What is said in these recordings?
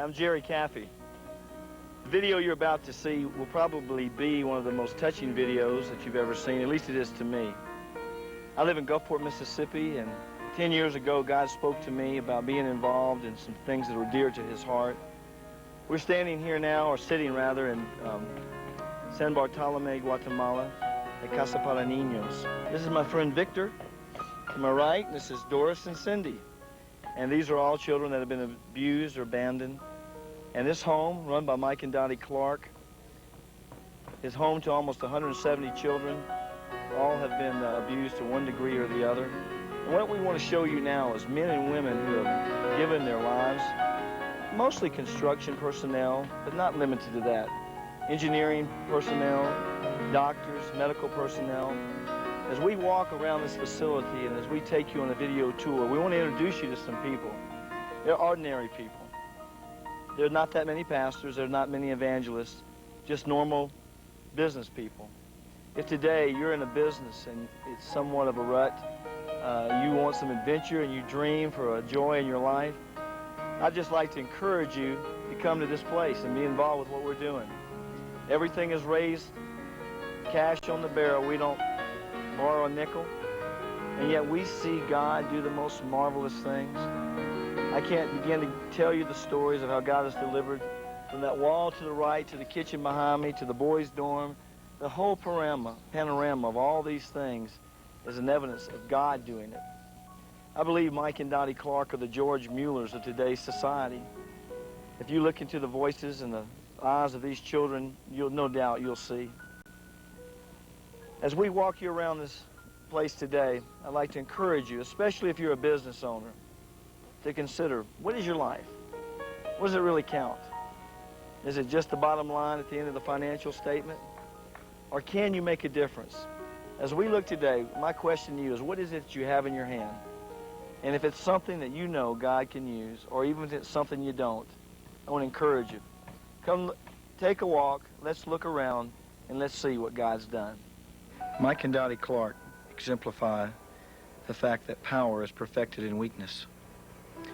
I'm Jerry Caffey. The video you're about to see will probably be one of the most touching videos that you've ever seen, at least it is to me. I live in Gulfport, Mississippi, and 10 years ago, God spoke to me about being involved in some things that were dear to his heart. We're standing here now, or sitting rather, in San Bartaloma, Guatemala, at Casa para Ninos. This is my friend Victor. To my right, this is Doris and Cindy. And these are all children that have been abused or abandoned. And this home, run by Mike and Dottie Clark, is home to almost 170 children. All have been abused to one degree or the other. And what we want to show you now is men and women who have given their lives, mostly construction personnel, but not limited to that. Engineering personnel, doctors, medical personnel. As we walk around this facility and as we take you on a video tour, we want to introduce you to some people. They're ordinary people. There are not that many pastors, there are not many evangelists, just normal business people. If today you're in a business and it's somewhat of a rut, you want some adventure and you dream for a joy in your life, I'd just like to encourage you to come to this place and be involved with what we're doing. Everything is raised, cash on the barrel. We don't borrow a nickel, and yet we see God do the most marvelous things. I can't begin to tell you the stories of how God has delivered from that wall to the right, to the kitchen behind me, to the boys' dorm. The whole panorama of all these things is an evidence of God doing it. I believe Mike and Dottie Clark are the George Muellers of today's society. If you look into the voices and the eyes of these children, no doubt you'll see. As we walk you around this place today, I'd like to encourage you, especially if you're a business owner, to consider, what is your life? What does it really count? Is it just the bottom line at the end of the financial statement? Or can you make a difference? As we look today, my question to you is, what is it that you have in your hand? And if it's something that you know God can use, or even if it's something you don't, I want to encourage you. Come take a walk, let's look around, and let's see what God's done. Mike and Dottie Clark exemplify the fact that power is perfected in weakness.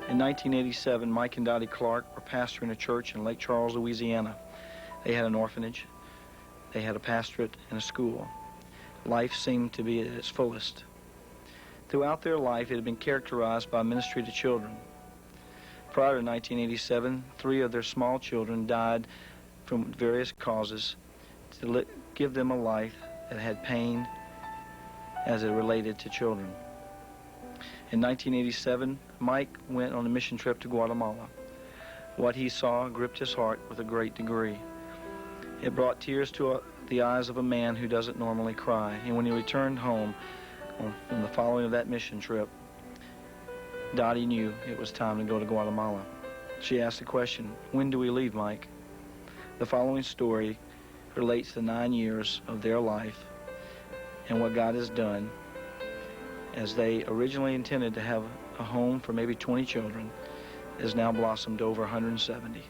In 1987, Mike and Dottie Clark were pastoring a church in Lake Charles, Louisiana. They had an orphanage, they had a pastorate, and a school. Life seemed to be at its fullest. Throughout their life, it had been characterized by ministry to children. Prior to 1987, 3 of their small children died from various causes to give them a life that had pain as it related to children. In 1987, Mike went on a mission trip to Guatemala. What he saw gripped his heart with a great degree. It brought tears to the eyes of a man who doesn't normally cry. And when he returned home on the following of that mission trip, Dottie knew it was time to go to Guatemala. She asked the question, "When do we leave, Mike?" The following story relates the 9 years of their life and what God has done, as they originally intended to have a home for maybe 20 children, has now blossomed to over 170.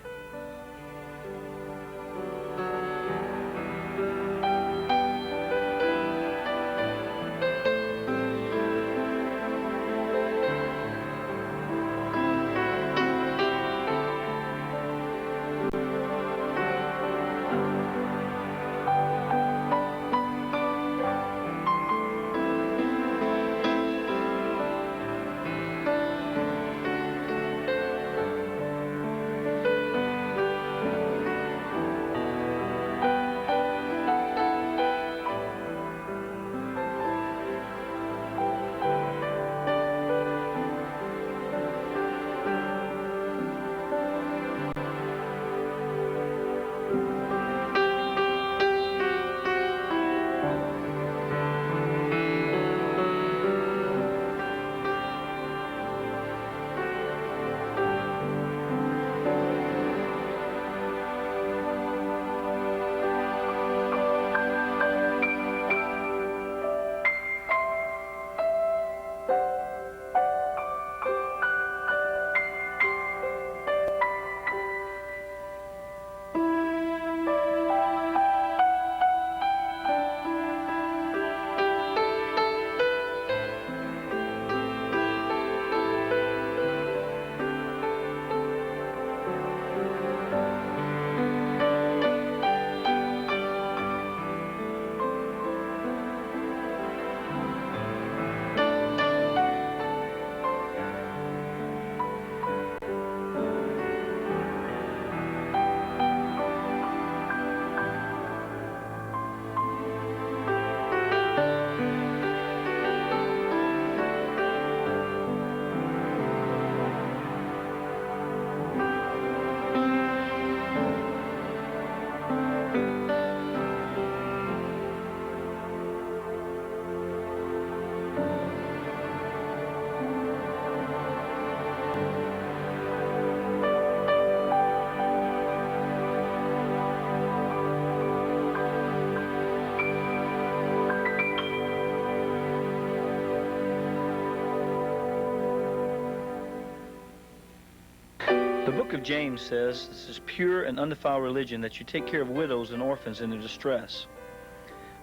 The book of James says this is pure and undefiled religion, that you take care of widows and orphans in their distress.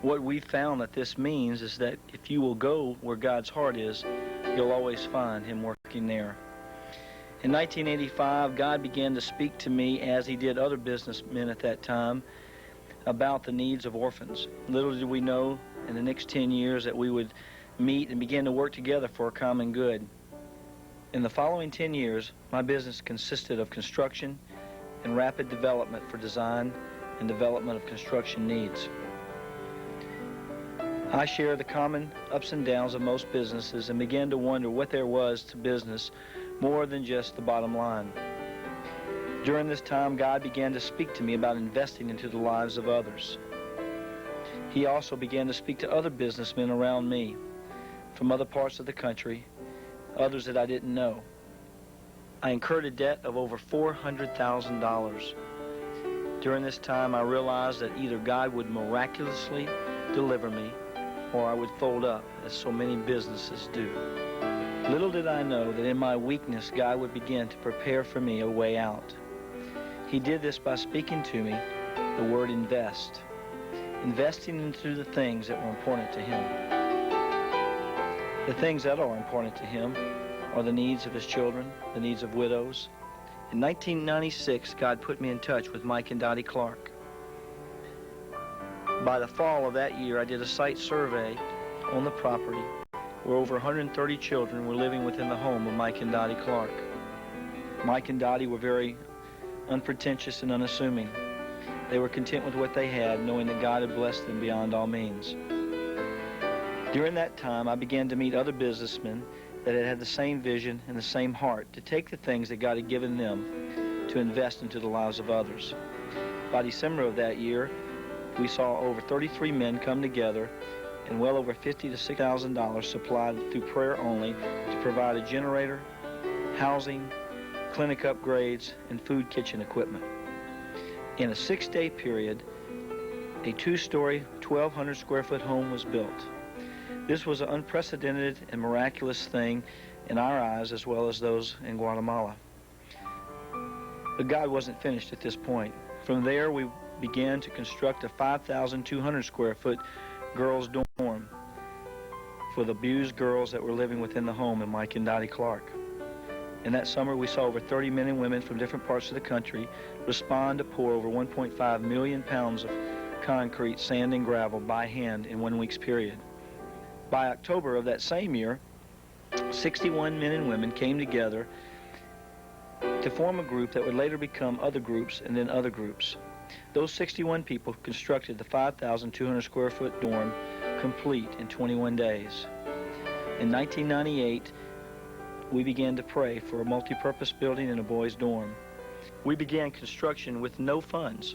What we've found that this means is that if you will go where God's heart is, you'll always find him working there. In 1985, God began to speak to me, as he did other businessmen at that time, about the needs of orphans. Little did we know in the next 10 years that we would meet and begin to work together for a common good. In the following 10 years, my business consisted of construction and rapid development for design and development of construction needs. I share the common ups and downs of most businesses and began to wonder what there was to business more than just the bottom line. During this time, God began to speak to me about investing into the lives of others. He also began to speak to other businessmen around me from other parts of the country, others that I didn't know. I incurred a debt of over $400,000. During this time, I realized that either God would miraculously deliver me, or I would fold up, as so many businesses do. Little did I know that in my weakness, God would begin to prepare for me a way out. He did this by speaking to me the word invest, investing into the things that were important to him. The things that are important to him are the needs of his children, the needs of widows. In 1996, God put me in touch with Mike and Dottie Clark. By the fall of that year, I did a site survey on the property where over 130 children were living within the home of Mike and Dottie Clark. Mike and Dottie were very unpretentious and unassuming. They were content with what they had, knowing that God had blessed them beyond all means. During that time, I began to meet other businessmen that had the same vision and the same heart to take the things that God had given them to invest into the lives of others. By December of that year, we saw over 33 men come together and well over $50,000 to $6,000 supplied through prayer only to provide a generator, housing, clinic upgrades, and food kitchen equipment. In a 6-day period, a 2-story, 1,200 square foot home was built. This was an unprecedented and miraculous thing in our eyes as well as those in Guatemala. But God wasn't finished at this point. From there, we began to construct a 5,200 square foot girls' dorm for the abused girls that were living within the home of Mike and Dottie Clark. In that summer, we saw over 30 men and women from different parts of the country respond to pour over 1.5 million pounds of concrete, sand, and gravel by hand in 1 week's period. By October of that same year, 61 men and women came together to form a group that would later become other groups and then other groups. Those 61 people constructed the 5,200 square foot dorm complete in 21 days. In 1998, we began to pray for a multi-purpose building and a boys' dorm. We began construction with no funds,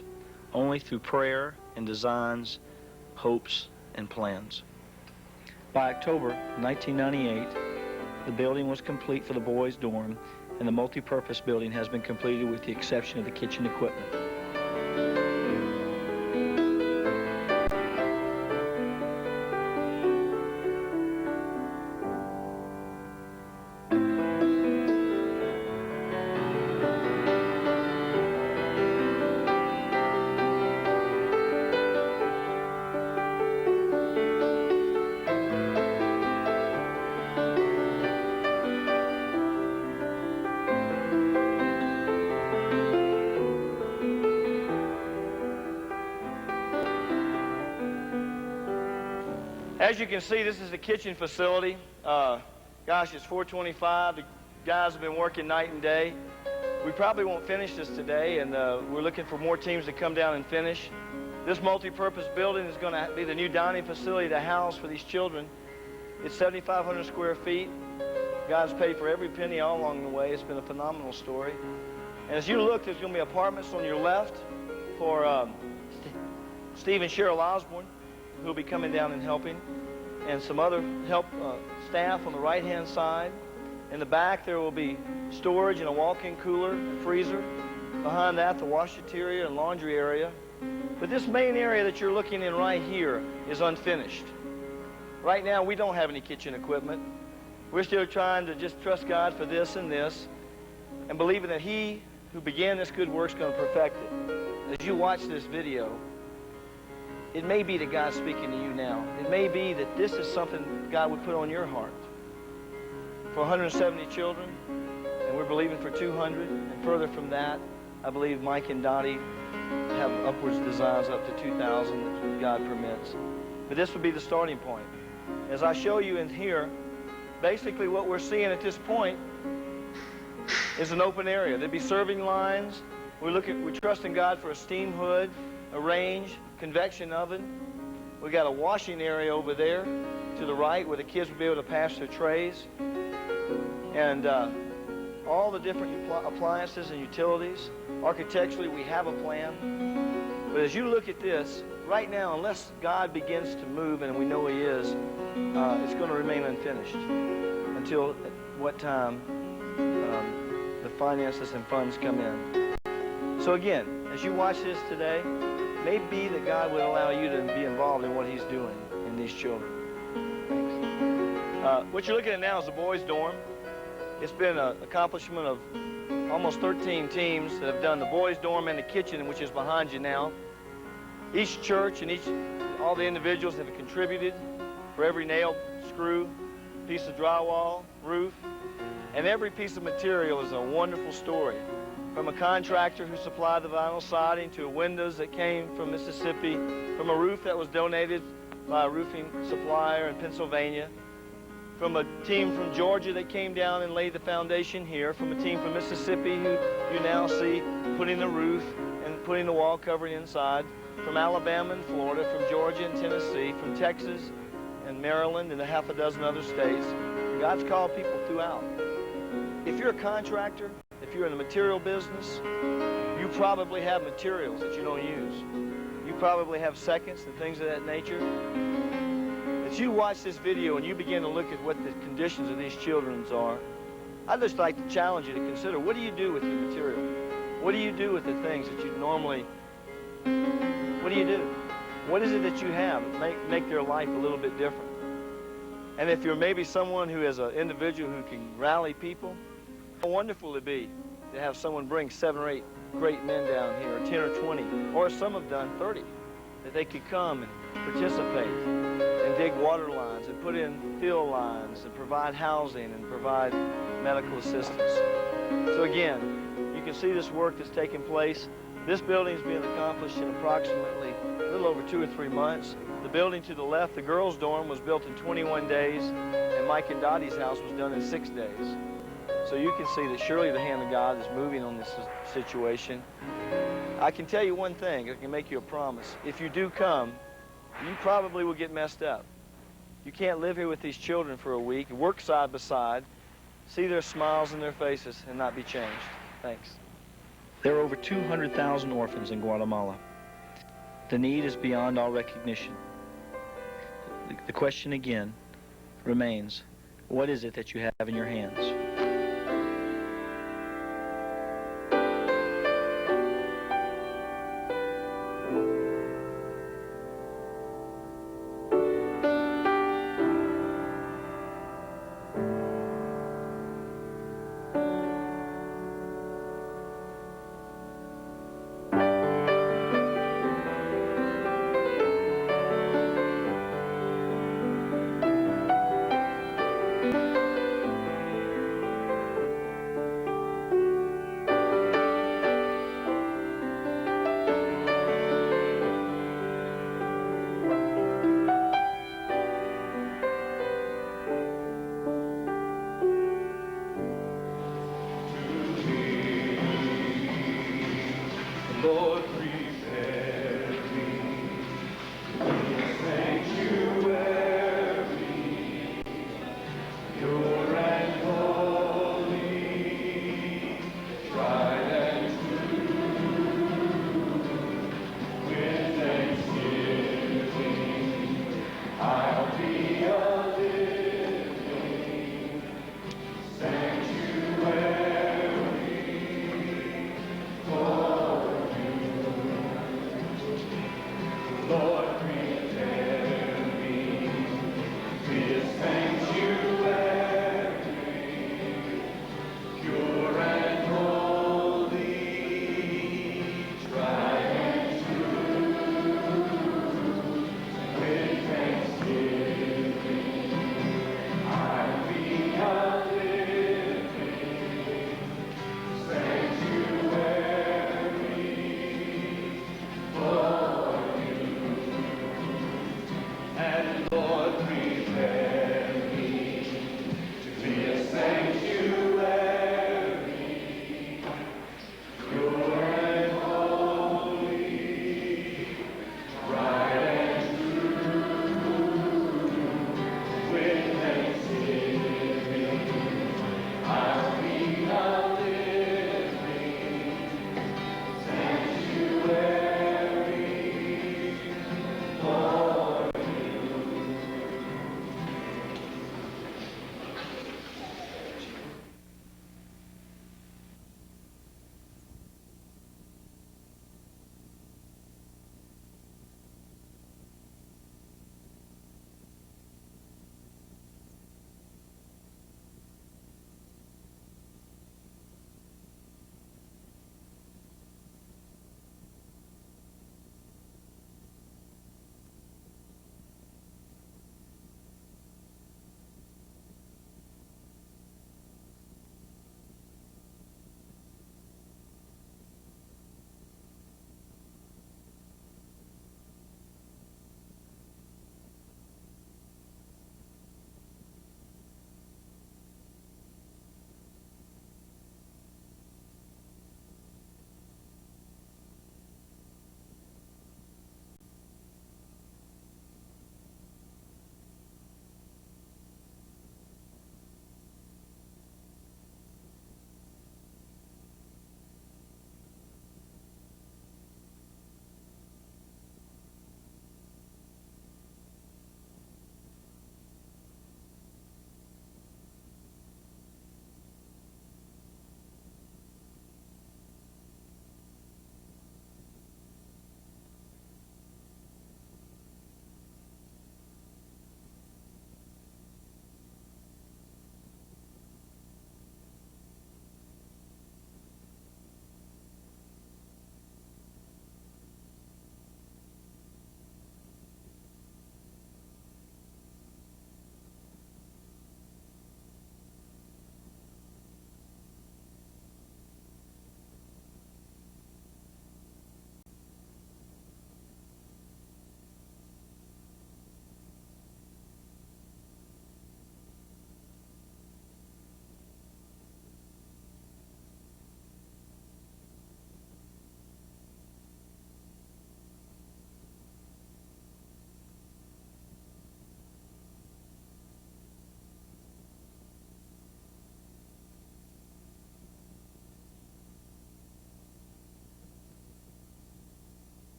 only through prayer and designs, hopes, and plans. By October 1998, the building was complete for the boys' dorm, and the multi-purpose building has been completed with the exception of the kitchen equipment. As you can see, this is the kitchen facility. Gosh, it's 4:25. The guys have been working night and day. We probably won't finish this today, and we're looking for more teams to come down and finish. This multi-purpose building is going to be the new dining facility to house for these children. It's 7,500 square feet. God's paid for every penny all along the way. It's been a phenomenal story. And as you look, there's going to be apartments on your left for Steve and Cheryl Osborne, who will be coming down and helping, and some other help staff on the right-hand side. In the back, there will be storage and a walk-in cooler and freezer. Behind that, the washateria and laundry area. But this main area that you're looking in right here is unfinished. Right now, we don't have any kitchen equipment. We're still trying to just trust God for this and believing that He who began this good work is going to perfect it. As you watch this video, it may be that God's speaking to you now. It may be that this is something God would put on your heart. For 170 children, and we're believing for 200, and further from that, I believe Mike and Dottie have upwards designs up to 2,000 that God permits. But this would be the starting point. As I show you in here, basically what we're seeing at this point is an open area. There'd be serving lines. We're trusting God for a steam hood, a range, convection oven. We got a washing area over there to the right where the kids will be able to pass their trays. And all the different appliances and utilities. Architecturally, we have a plan. But as you look at this, right now, unless God begins to move, and we know He is, it's going to remain unfinished until what time the finances and funds come in. So again, as you watch this today, it may be that God would allow you to be involved in what He's doing in these children. Thanks. What you're looking at now is the boys' dorm. It's been an accomplishment of almost 13 teams that have done the boys' dorm and the kitchen, which is behind you now. Each church and all the individuals have contributed for every nail, screw, piece of drywall, roof, and every piece of material is a wonderful story. From a contractor who supplied the vinyl siding to windows that came from Mississippi, from a roof that was donated by a roofing supplier in Pennsylvania, from a team from Georgia that came down and laid the foundation here, from a team from Mississippi who you now see putting the roof and putting the wall covering inside, from Alabama and Florida, from Georgia and Tennessee, from Texas and Maryland and a half a dozen other states. God's called people throughout. If you're a contractor, if you're in the material business, you probably have materials that you don't use. You probably have seconds and things of that nature. As you watch this video and you begin to look at what the conditions of these children are, I'd just like to challenge you to consider, what do you do with your material? What do you do with the things that you normally, what do you do? What is it that you have that make their life a little bit different? And if you're maybe someone who is an individual who can rally people, how wonderful it'd be to have someone bring 7 or 8 great men down here, 10 or 20, or some have done 30, that they could come and participate and dig water lines and put in fill lines and provide housing and provide medical assistance. So again, you can see this work that's taking place. This building is being accomplished in approximately a little over 2 or 3 months. The building to the left, the girls' dorm, was built in 21 days, and Mike and Dottie's house was done in 6 days. So you can see that surely the hand of God is moving on this situation. I can tell you one thing, I can make you a promise. If you do come, you probably will get messed up. You can't live here with these children for a week, work side by side, see their smiles in their faces, and not be changed. Thanks. There are over 200,000 orphans in Guatemala. The need is beyond all recognition. The question again remains, what is it that you have in your hands?